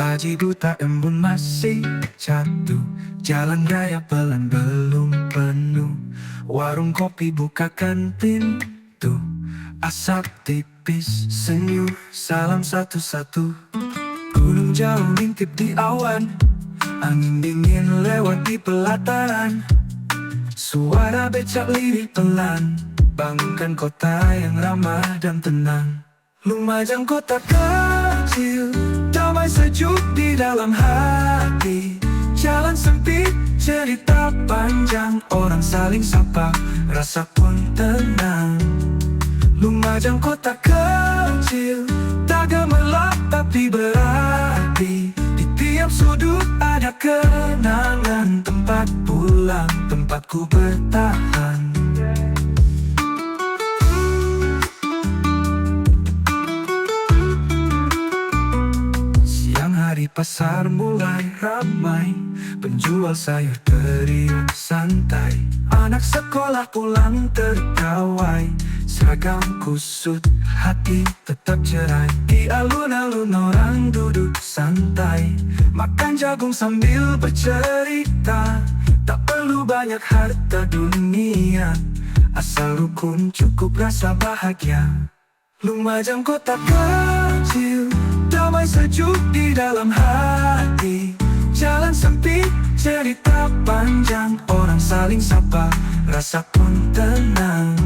Pagi buta embun masih jatuh, jalan raya pelan belum penuh. Warung kopi bukakan pintu, asap tipis senyum, salam satu-satu. Gunung jauh ngintip di awan, angin dingin lewat di pelataran. Suara becak lirih pelan, bangunkan kota yang ramah dan tenang. Lumajang kota kecil, damai sejuk di dalam hati. Jalan sempit, cerita panjang, orang saling sapa, rasa pun tenang. Lumajang kota kecil, tak gemerlap tapi berarti. Di tiap sudut ada kenangan, tempat pulang, tempatku bertahan. Siang hari pasar mulai ramai, penjual sayur teriak santai. Anak sekolah pulang terkawai, seragam kusut, hati tetap cerai. Di alun-alun orang duduk santai, makan jagung sambil bercerita. Tak perlu banyak harta dunia, asal rukun cukup rasa bahagia. Lumajang kota kecil, damai sejuk di dalam hati. Jalan sempit, cerita panjang, orang saling sapa, rasa pun tenang.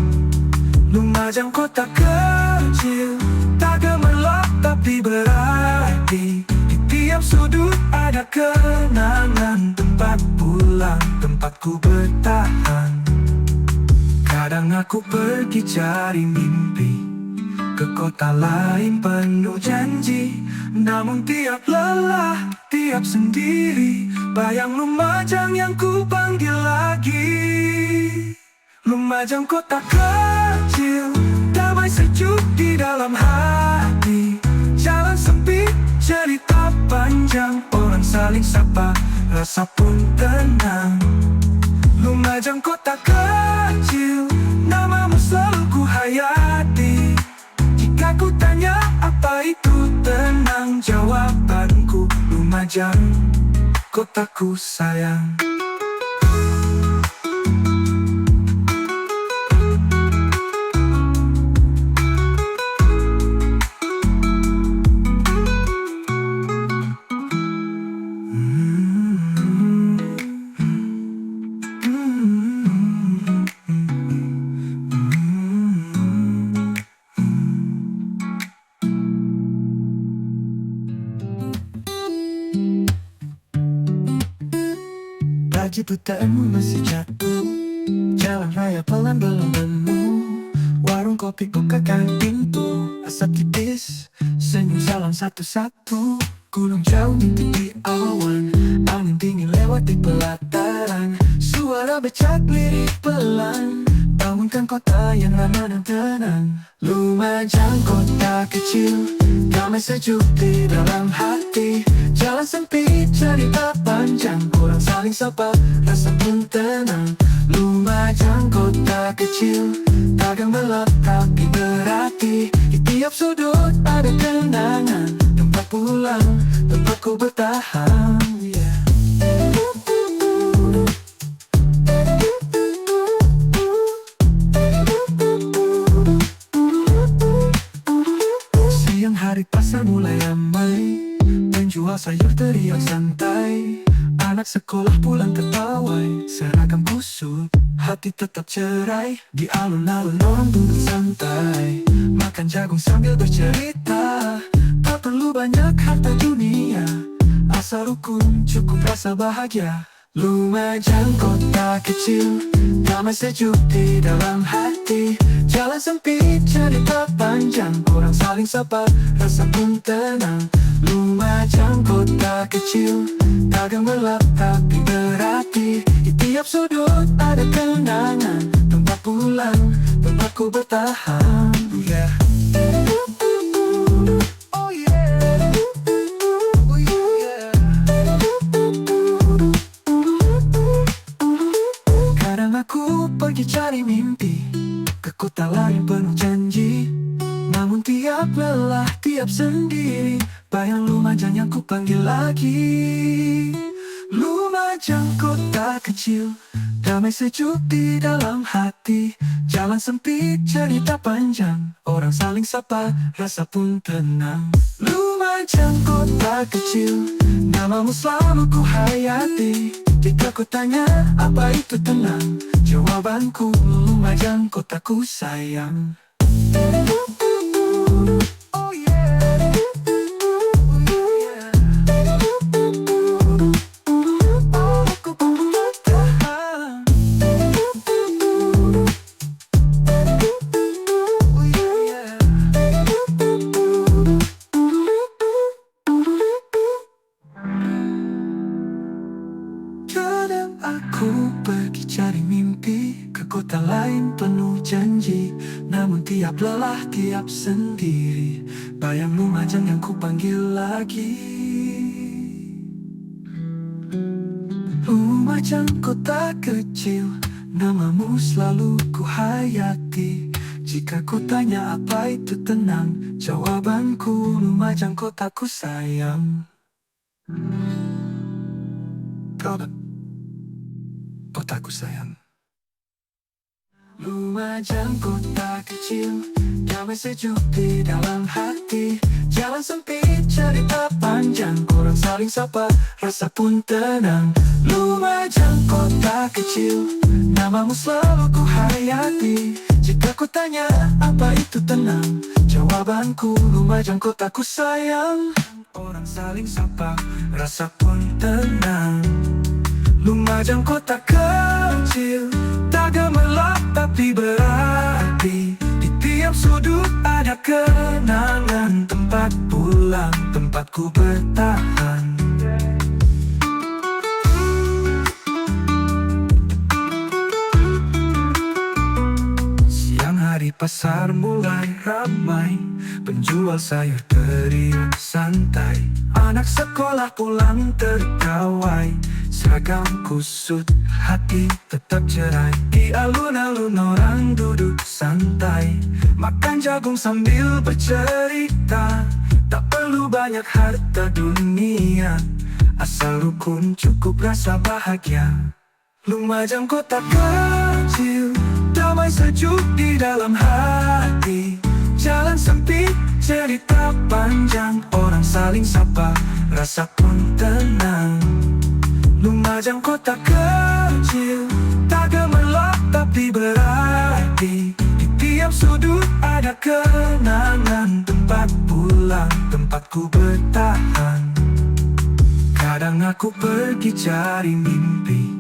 Lumajang kota kecil, tak gemerlap tapi berarti. Di tiap sudut ada kenangan, tempat pulang, tempatku bertahan. Kadang aku pergi cari mimpi, ke kota lain penuh janji. Namun tiap lelah, tiap sendiri, bayang Lumajang yang ku panggil lagi. Lumajang kota kecil, damai sejuk di dalam hati. Jalan sempit, cerita panjang, orang saling sapa, rasa pun tenang. Lumajang kota kecil, namamu selalu ku hayati. Jika ku tanya apa itu tenang, jawabanku Lumajang, kotaku sayang. Pagi buta embun masih jatuh, jalan raya pelan belum penuh. Warung kopi bukakan pintu, asap tipis, senyum salam satu-satu. Gunung jauh ngintip di awan, angin dingin lewat di pelataran. Suara becak lirih pelan, bangunkan kota yang ramah dan tenang. Lumajang kota kecil, damai sejuk di dalam hati. Jalan sempit, cerita panjang, orang saling sapa, rasa pun tenang. Lumajang kota kecil, tak gemerlap tapi berarti. Di tiap sudut ada kenangan, tempat pulang, tempatku bertahan. Siang hari pasar mulai ramai, penjual sayur teriak santai. Anak sekolah pulang tertawai, seragam kusut, hati tetap cerai. Di alun-alun orang duduk santai, makan jagung sambil bercerita. Tak perlu banyak harta dunia, asal rukun cukup rasa bahagia. Lumajang kota kecil, damai sejuk di dalam hati. Jalan sempit, cerita panjang, orang saling sapa, rasa pun tenang. Lumajang kota kecil, tak gemerlap tapi berarti. Di tiap sudut ada kenangan, tempat pulang, tempatku bertahan. Oh yeah. Oh yeah. Kadang aku pergi cari mimpi, ke kota lain penuh janji. Namun tiap lelah, tiap sendiri, bayang Lumajang yang ku panggil lagi. Lumajang kota kecil, damai sejuk di dalam hati. Jalan sempit, cerita panjang, orang saling sapa, rasa pun tenang. Lumajang kota kecil, namamu selalu ku hayati. Jika ku tanya apa itu tenang, jawabanku Lumajang kotaku sayang. Oh yeah. Kadang aku pergi cari mimpi ke kota lain penuh janji, namun tiap lelah tiap sendiri, bayang Lumajang yang ku panggil lagi. Lumajang kota kecil, namamu selalu ku hayati. Jika ku tanya apa itu tenang, jawabanku Lumajang kotaku sayang. Kotaku sayang. Lumajang kota kecil, damai sejuk di dalam hati. Jalan sempit, cerita panjang, orang saling sapa, rasa pun tenang. Lumajang kota kecil, namamu selalu ku hayati. Jika ku tanya apa itu tenang, jawabanku Lumajang kotaku sayang. Orang saling sapa, rasa pun tenang. Lumajang kota kecil, tak gemerlap tapi berarti. Di tiap sudut ada kenangan, tempat pulang, tempatku bertahan. Siang hari pasar mulai ramai, penjual sayur teriak santai. Anak sekolah pulang tergawai, seragam kusut, hati tetap cerai. Di alun-alun orang duduk santai, makan jagung sambil bercerita. Tak perlu banyak harta dunia, asal rukun cukup rasa bahagia. Lumajang kota kecil, damai sejuk di dalam hati. Jalan sempit, cerita panjang, orang saling sapa, rasa pun tenang. Lumajang kota kecil, tak gemerlap tapi berarti. Di tiap sudut ada kenangan, tempat pulang, tempatku bertahan. Kadang aku pergi cari mimpi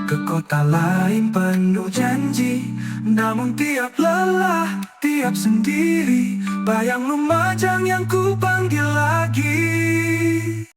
ke kota lain penuh janji, namun tiap lelah, tiap sendiri, bayang Lumajang yang ku panggil lagi.